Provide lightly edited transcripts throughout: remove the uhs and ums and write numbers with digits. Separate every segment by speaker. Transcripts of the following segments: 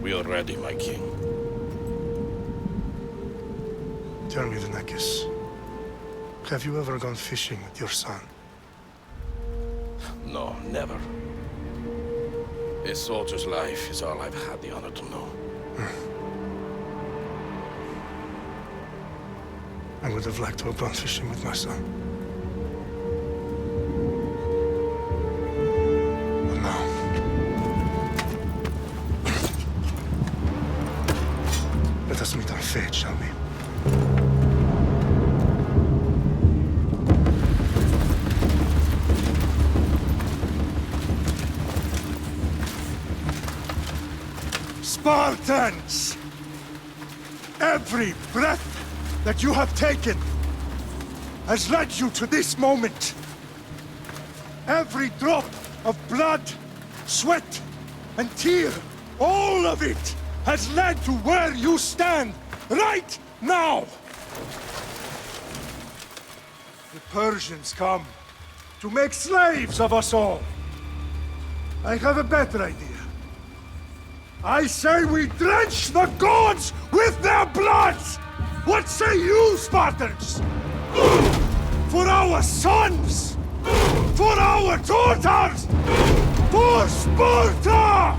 Speaker 1: We are ready, my king.
Speaker 2: Tell me, Venekis, have you ever gone fishing with your son?
Speaker 1: No, never. A soldier's life is all I've had the honor to know.
Speaker 2: I would have liked to have gone fishing with my son. But now... let us meet our fate, shall we?
Speaker 3: Spartans! Every breath that you have taken has led you to this moment. Every drop of blood, sweat, and tear, all of it has led to where you stand right now. The Persians come to make slaves of us all. I have a better idea. I say we drench the gods with their blood! What say you, Spartans? For our sons! For our daughters! For Sparta!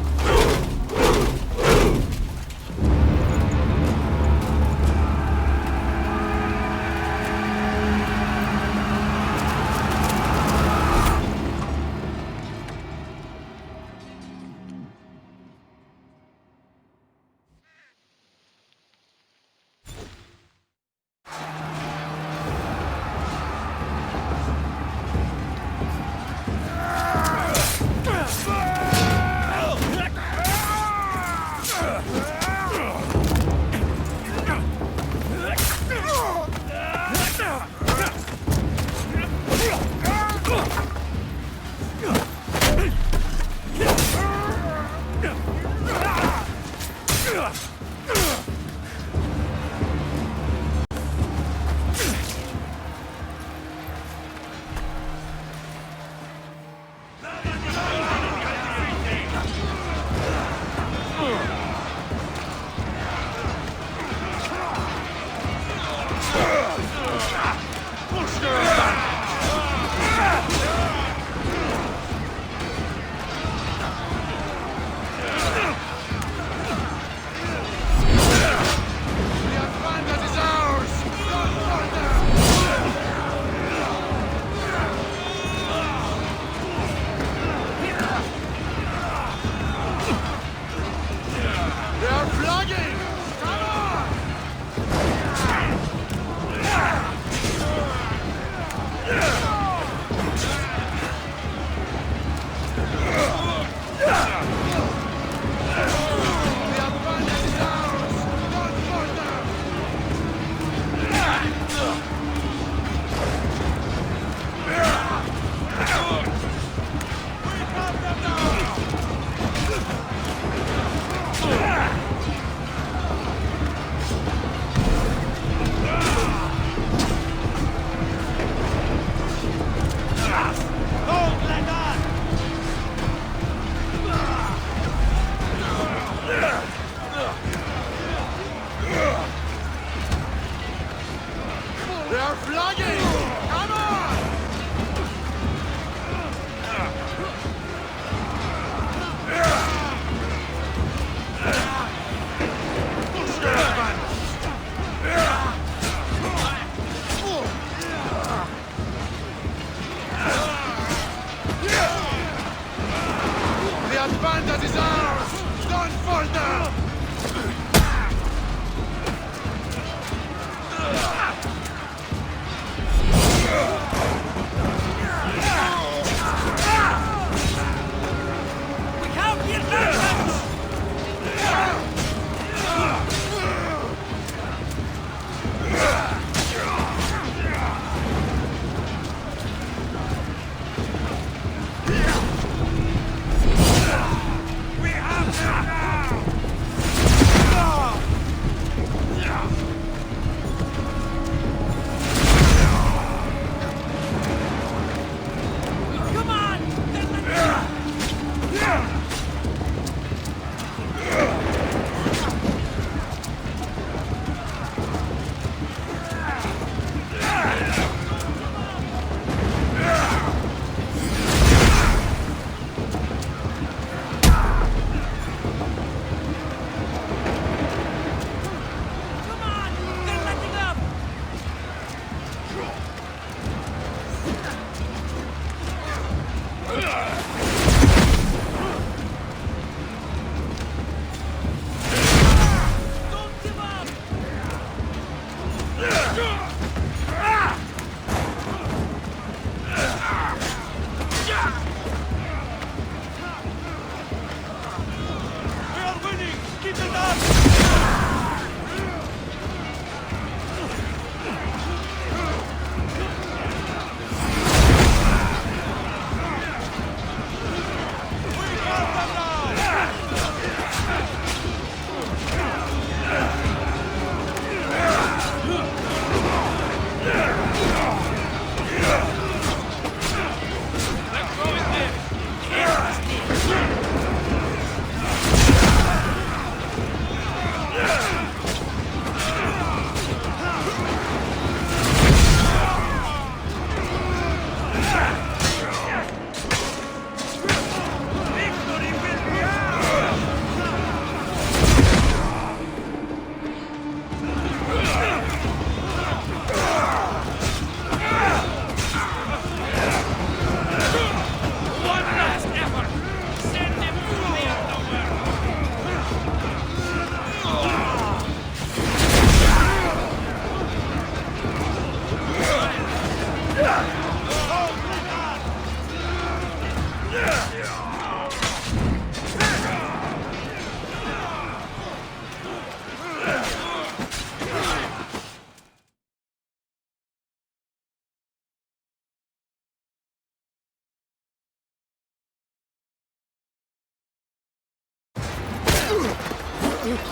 Speaker 4: Unique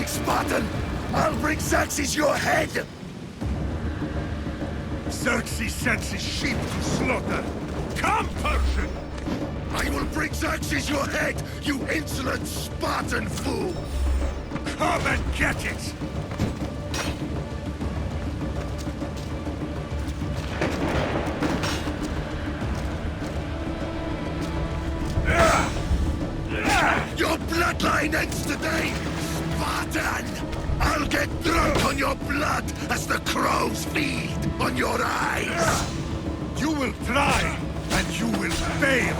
Speaker 4: Spartan! I'll bring Xerxes your head!
Speaker 3: Xerxes sends his sheep to slaughter. Come, Persian!
Speaker 4: I will bring Xerxes your head, you insolent Spartan fool!
Speaker 3: Come and get it!
Speaker 4: Your bloodline ends today, Spartan! I'll get drunk on your blood as the crows feed on your eyes!
Speaker 3: You will try, and you will fail!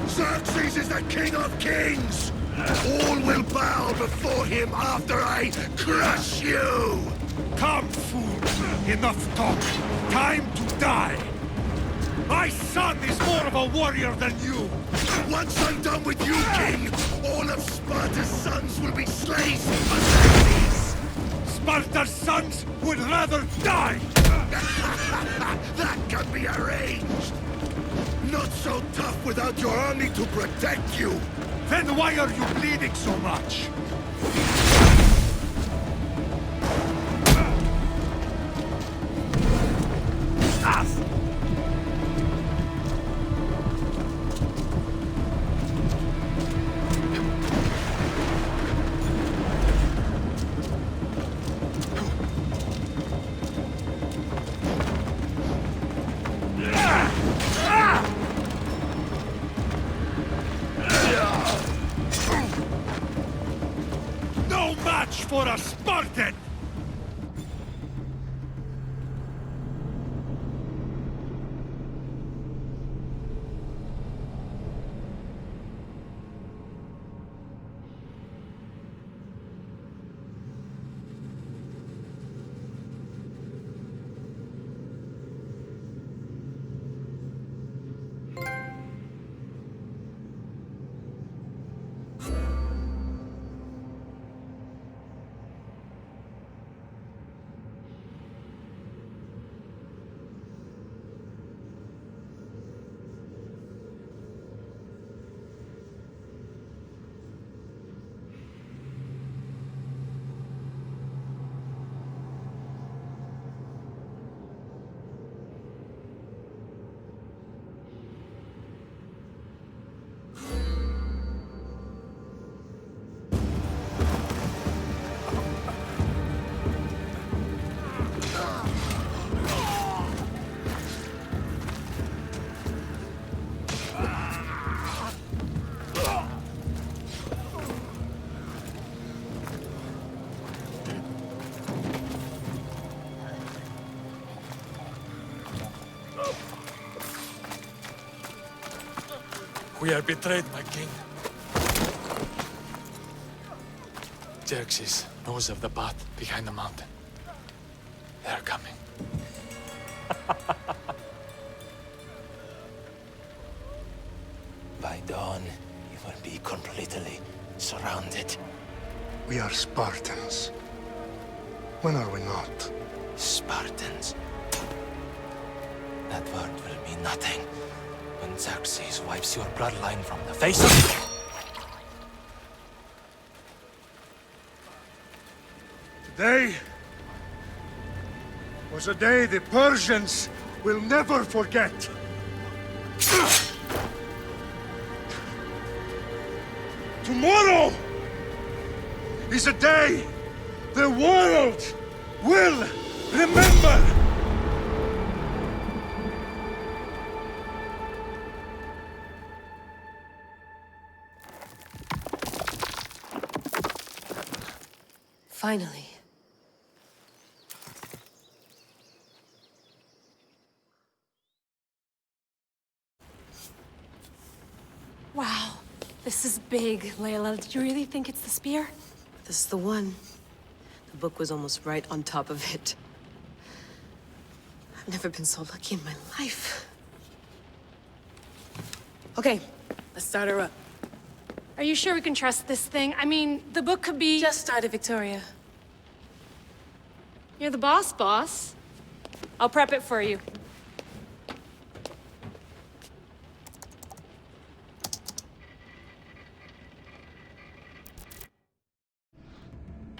Speaker 4: Xerxes is the king of kings! All will bow before him after I crush you!
Speaker 3: Come, fool! Enough talk! Time to die! My son is more of a warrior than you!
Speaker 4: Once I'm done with you, king, all of Sparta's sons will be slaves for Xerxes!
Speaker 3: Sparta's sons would rather die!
Speaker 4: That can be arranged! Not so tough without your army to protect you!
Speaker 3: Then why are you bleeding so much? No match for a Spartan!
Speaker 5: We are betrayed, my king. Xerxes knows of the path behind the mountain. They're coming.
Speaker 6: By dawn, you will be completely surrounded.
Speaker 2: We are Spartans. When are we not?
Speaker 6: Spartans. That word will mean nothing when Xerxes wipes your bloodline from the face of...
Speaker 3: Today was a day the Persians will never forget. Tomorrow is a day the world will remember.
Speaker 7: Finally.
Speaker 8: Wow, this is big, Layla. Did you really think it's the spear?
Speaker 7: This is the one. The book was almost right on top of it. I've never been so lucky in my life. Okay, let's start her up.
Speaker 8: Are you sure we can trust this thing? I mean, the book could be...
Speaker 7: Just started, Victoria.
Speaker 8: You're the boss, boss. I'll prep it for you.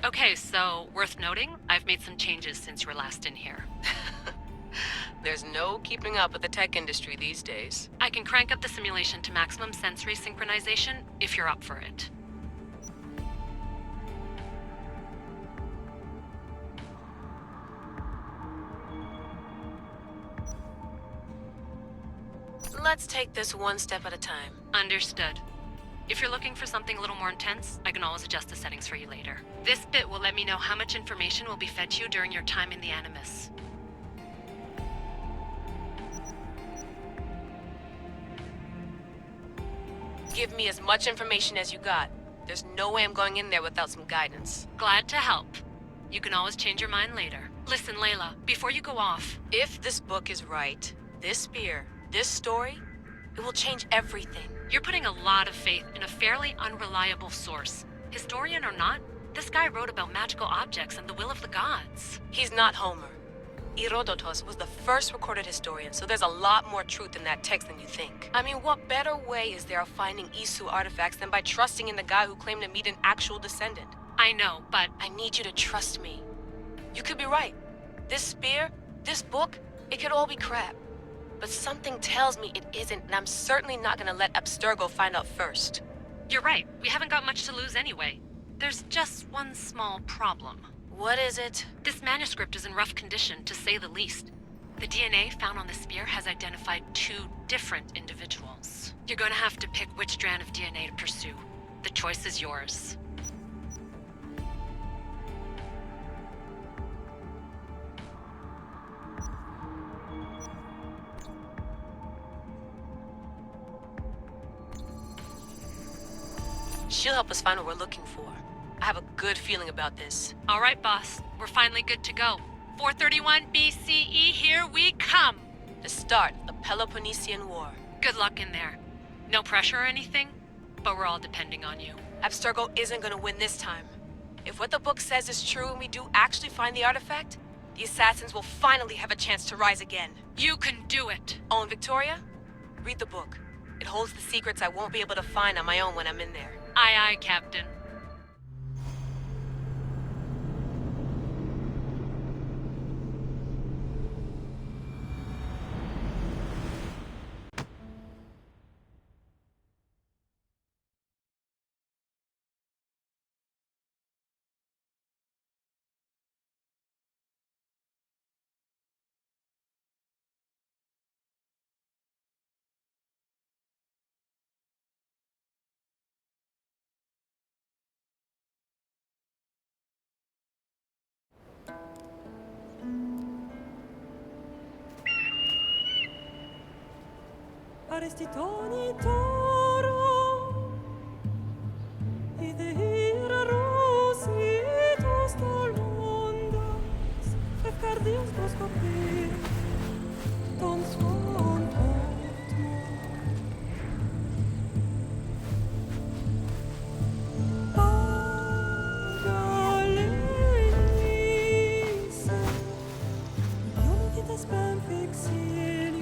Speaker 9: Okay, so worth noting, I've made some changes since you were last in here.
Speaker 7: There's no keeping up with the tech industry these days.
Speaker 9: I can crank up the simulation to maximum sensory synchronization if you're up for it.
Speaker 7: Let's take this one step at a time.
Speaker 9: Understood. If you're looking for something a little more intense, I can always adjust the settings for you later. This bit will let me know how much information will be fed to you during your time in the Animus.
Speaker 7: Give me as much information as you got. There's no way I'm going in there without some guidance.
Speaker 9: Glad to help. You can always change your mind later. Listen, Layla, before you go off...
Speaker 7: If this book is right, this spear, this story, it will change everything.
Speaker 9: You're putting a lot of faith in a fairly unreliable source. Historian or not, this guy wrote about magical objects and the will of the gods.
Speaker 7: He's not Homer. Herodotus was the first recorded historian, so there's a lot more truth in that text than you think. I mean, what better way is there of finding Isu artifacts than by trusting in the guy who claimed to meet an actual descendant?
Speaker 9: I know, but...
Speaker 7: I need you to trust me. You could be right. This spear, this book, it could all be crap. But something tells me it isn't, and I'm certainly not gonna let Abstergo find out first.
Speaker 9: You're right. We haven't got much to lose anyway. There's just one small problem.
Speaker 7: What is it?
Speaker 9: This manuscript is in rough condition, to say the least. The DNA found on the spear has identified 2 different individuals. You're gonna have to pick which strand of DNA to pursue. The choice is yours.
Speaker 7: She'll help us find what we're looking for. I have a good feeling about this.
Speaker 9: All right, boss. We're finally good to go. 431 BCE, here we come!
Speaker 7: The start of the Peloponnesian War.
Speaker 9: Good luck in there. No pressure or anything, but we're all depending on you.
Speaker 7: Abstergo isn't gonna win this time. If what the book says is true and we do actually find the artifact, the assassins will finally have a chance to rise again.
Speaker 9: You can do it!
Speaker 7: Oh, and Victoria? Read the book. It holds the secrets I won't be able to find on my own when I'm in there.
Speaker 9: Aye, aye, Captain.
Speaker 10: Arestitoni toro Idehira rositos tolmondas Efcardios proscopir Ton son portmo Pagalenise Ion vitas ben fixilione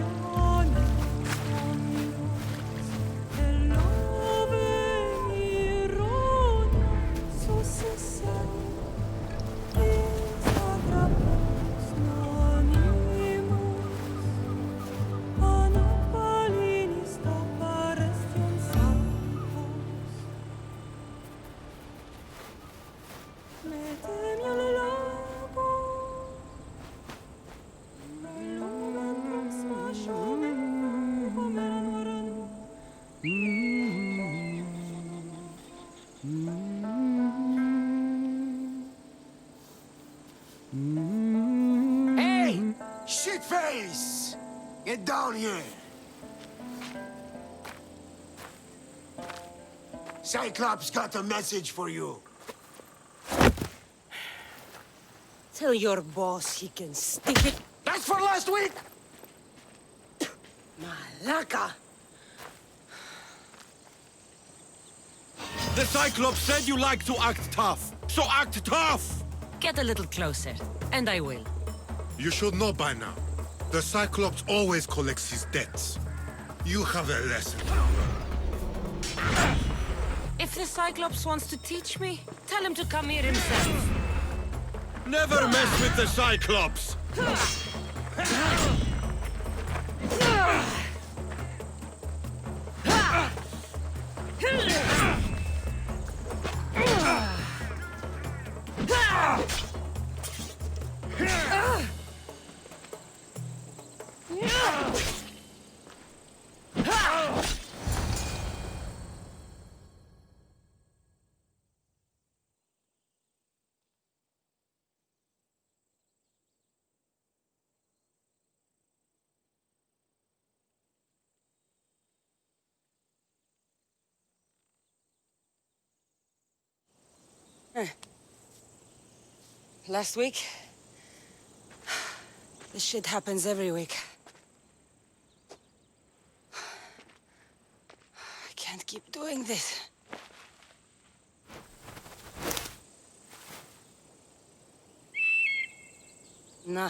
Speaker 4: Hey! Shitface! Get down here! Cyclops got a message for you.
Speaker 10: Tell your boss he can stick it.
Speaker 4: That's for last week!
Speaker 10: Malaka!
Speaker 4: The Cyclops said you like to act tough, so act tough!
Speaker 10: Get a little closer, and I will.
Speaker 4: You should know by now. The Cyclops always collects his debts. You have a lesson to learn.
Speaker 10: If the Cyclops wants to teach me, tell him to come here himself.
Speaker 4: Never mess with the Cyclops!
Speaker 10: Last week? This shit happens every week. I can't keep doing this. Nah.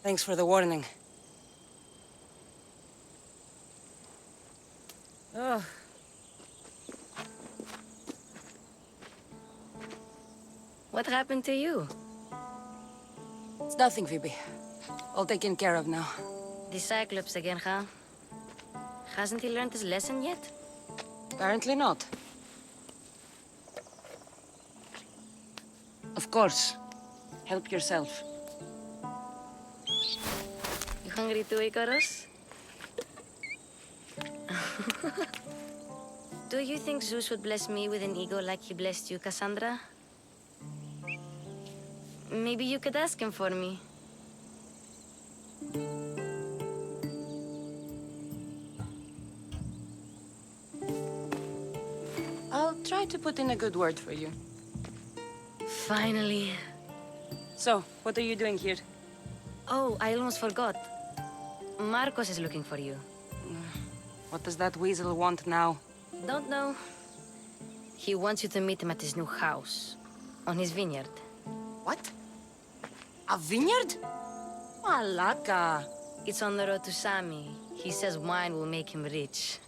Speaker 10: Thanks for the warning. Oh.
Speaker 9: What happened to you?
Speaker 10: It's nothing, Phoebe. All taken care of now.
Speaker 9: The Cyclops again, huh? Hasn't he learned his lesson yet?
Speaker 10: Apparently not. Of course. Help yourself.
Speaker 9: You hungry too, Icarus? Do you think Zeus would bless me with an ego like he blessed you, Cassandra? Maybe you could ask him for me.
Speaker 10: I'll try to put in a good word for you.
Speaker 9: Finally.
Speaker 10: So, what are you doing here?
Speaker 9: Oh, I almost forgot. Marcos is looking for you.
Speaker 10: What does that weasel want now?
Speaker 9: Don't know. He wants you to meet him at his new house. On his vineyard.
Speaker 10: What? A vineyard? Malaka.
Speaker 9: It's on the road to Sami. He says wine will make him rich.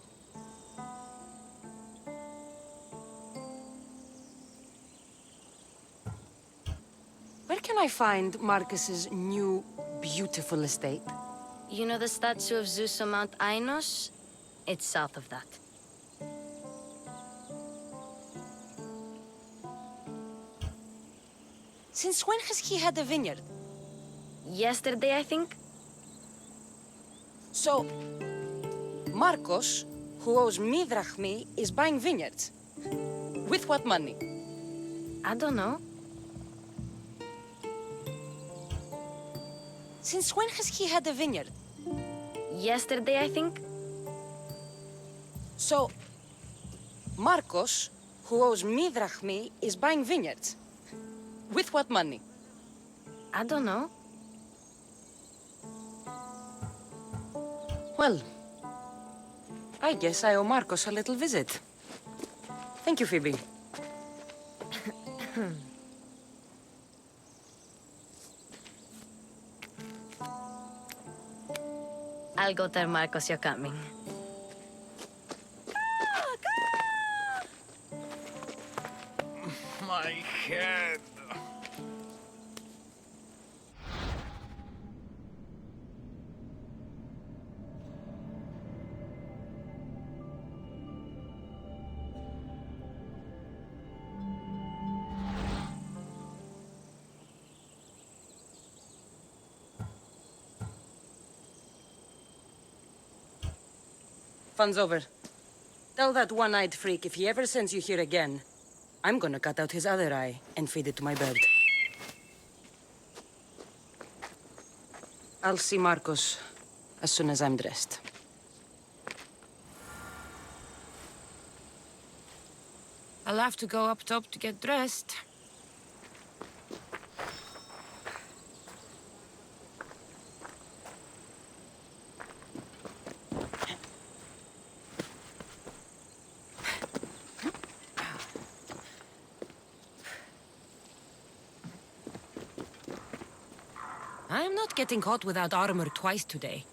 Speaker 10: Where can I find Marcus's new, beautiful estate?
Speaker 9: You know the statue of Zeus on Mount Ainos? It's south of that.
Speaker 10: Since when has he had a vineyard?
Speaker 9: Yesterday, I think?
Speaker 10: So, Marcos, who owes me drachmi, is buying vineyards. With what money?
Speaker 9: I don't know.
Speaker 10: Since when has he had a vineyard?
Speaker 9: Yesterday, I think?
Speaker 10: So, Marcos, who owes me drachmi, is buying vineyards. With what money?
Speaker 9: I don't know.
Speaker 10: Well, I guess I owe Marcos a little visit. Thank you, Phoebe.
Speaker 9: I'll go tell Marcos you're coming.
Speaker 5: My head.
Speaker 10: Fun's over. Tell that one-eyed freak if he ever sends you here again, I'm gonna cut out his other eye and feed it to my bird. I'll see Marcos as soon as I'm dressed.
Speaker 8: I'll have to go up top to get dressed.
Speaker 10: I'm not getting caught without armor twice today.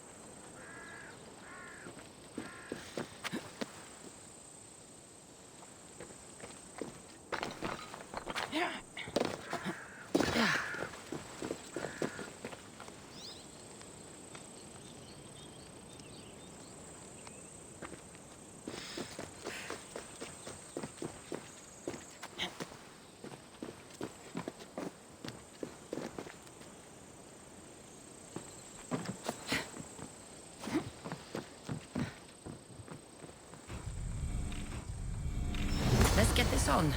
Speaker 10: Let's get this on.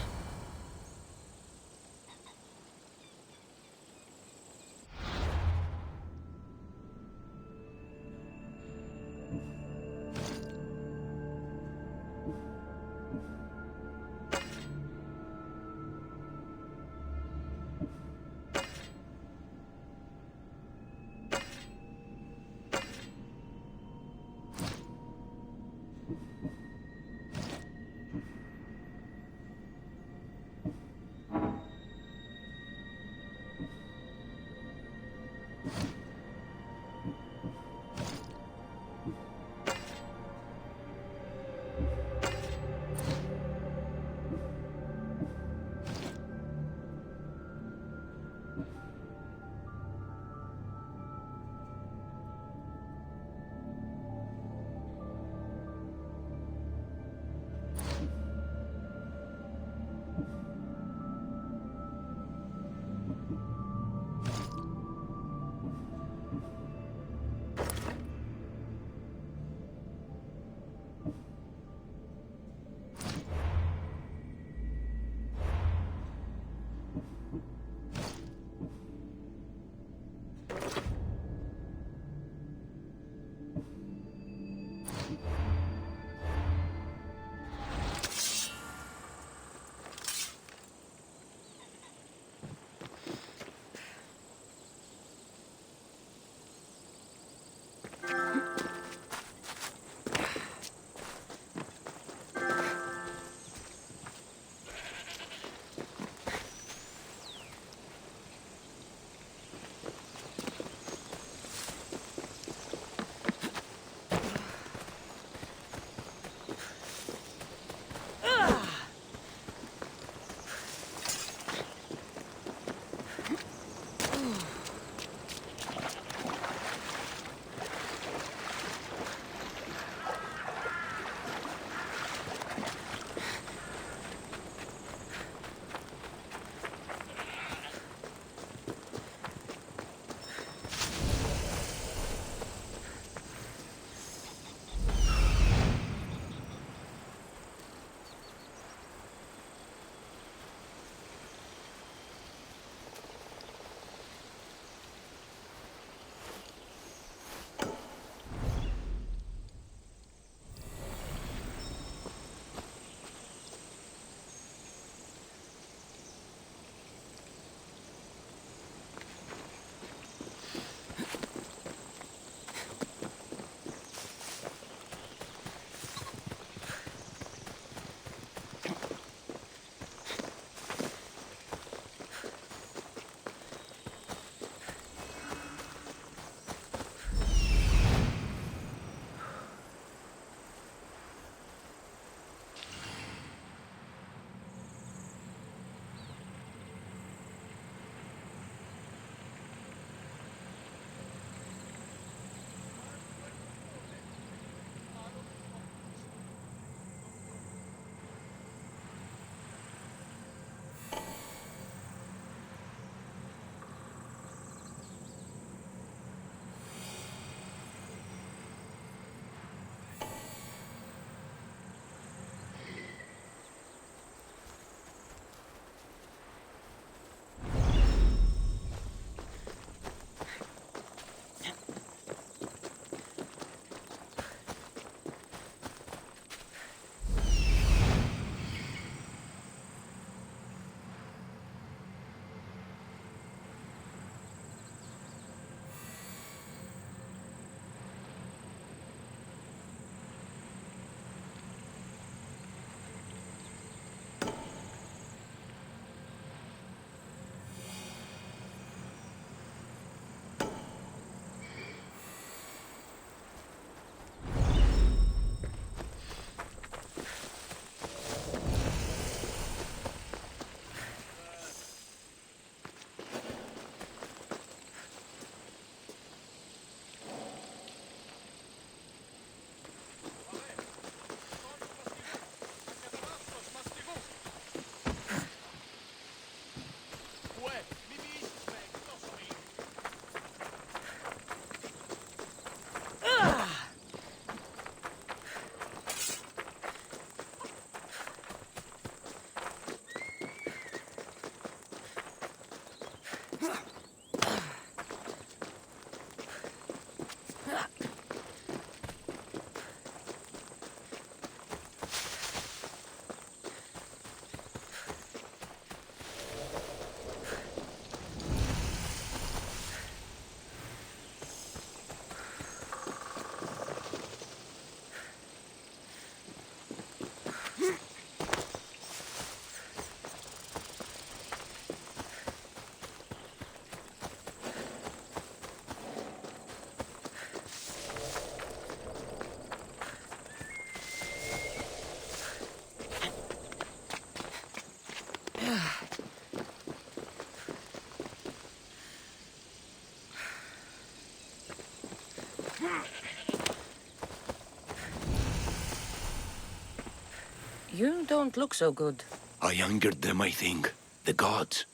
Speaker 10: don't look so good.
Speaker 4: I angered them, I think. The gods.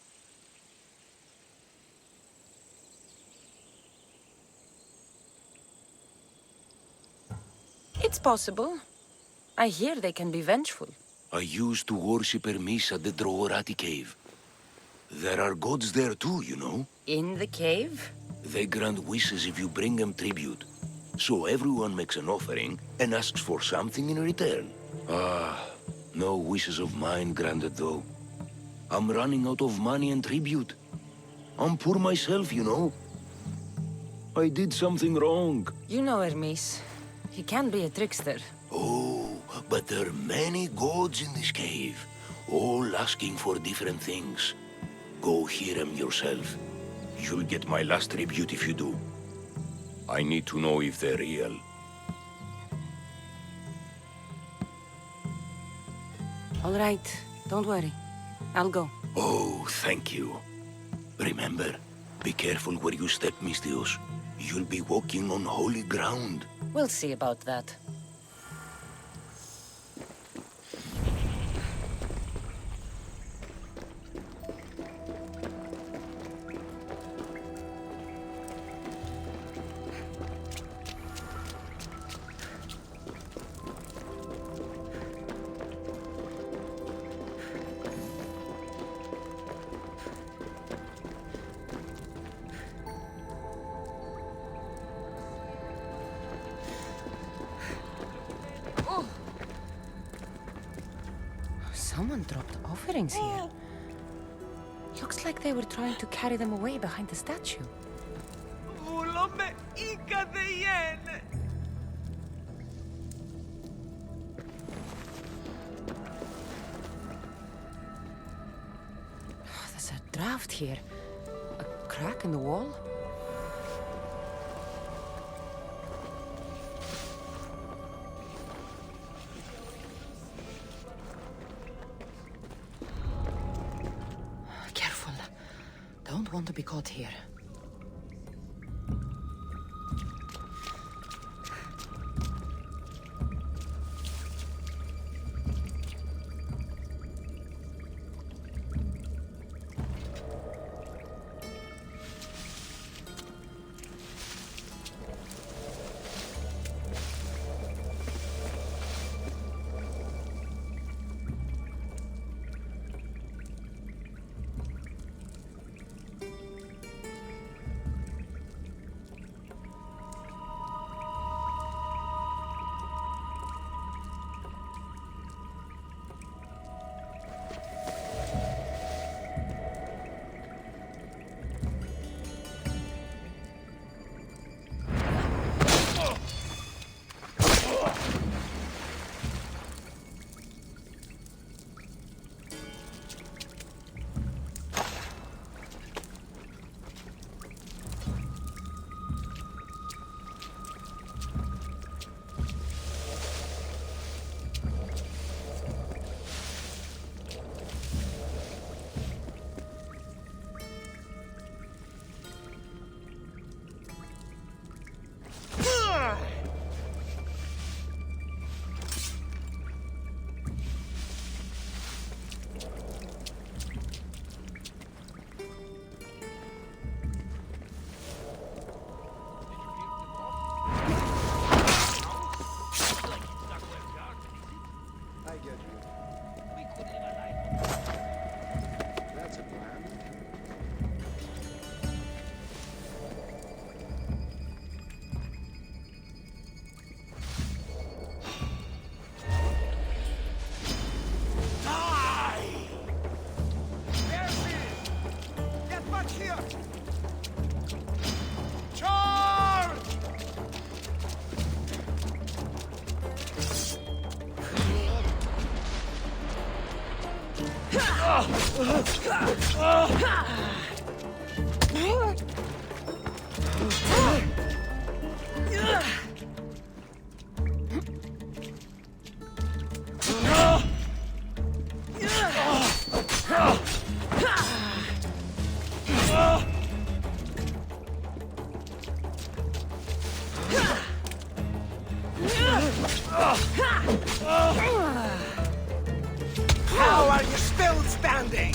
Speaker 10: It's possible. I hear they can be vengeful.
Speaker 4: I used to worship Hermes at the Droorati cave. There are gods there too, you know.
Speaker 10: In the cave?
Speaker 4: They grant wishes if you bring them tribute. So everyone makes an offering and asks for something in return. No wishes of mine granted though. I'm running out of money and tribute. I'm poor myself, you know. I did something wrong.
Speaker 10: You know Hermes. He can be a trickster.
Speaker 4: Oh, but there are many gods in this cave, all asking for different things. Go hear them yourself. You'll get my last tribute if you do. I need to know if they're real.
Speaker 10: All right, don't worry. I'll go.
Speaker 4: Oh, thank you. Remember, be careful where you step, Mistios. You'll be walking on holy ground.
Speaker 10: We'll see about that. Someone dropped offerings here. Looks like they were trying to carry them away behind the statue. There's a draft here. A crack in the wall. Careful. Don't want to be caught here.
Speaker 11: How are you still standing?